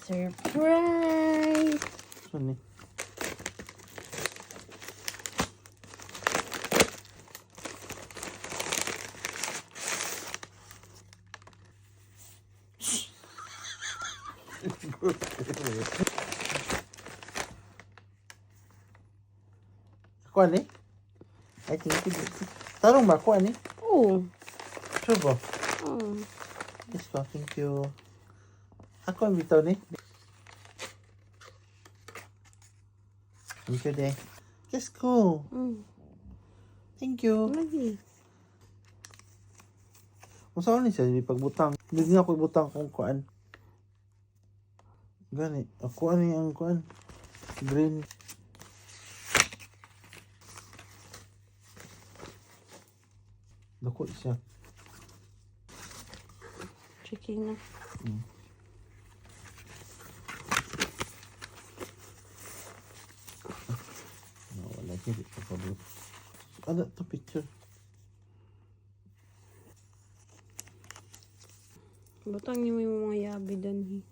Surprise! Saan ni? Kuha ni? I think tarong ba? Kuha ni? Oo. Sure ba? Oo. Yes ba? Thank you. Ako ang bitaw ni. Thank you, de. Yes ko. Thank you. Lagi. Masa ni siya di pagbutang. Hindi nga ako ibutang kung kuan. Gani. Ako ani ang kuan. Green. Dako siya. Checking na. No, wala kaya pa pabot. Ano to picture? Butang niyo yung mga yabi dan.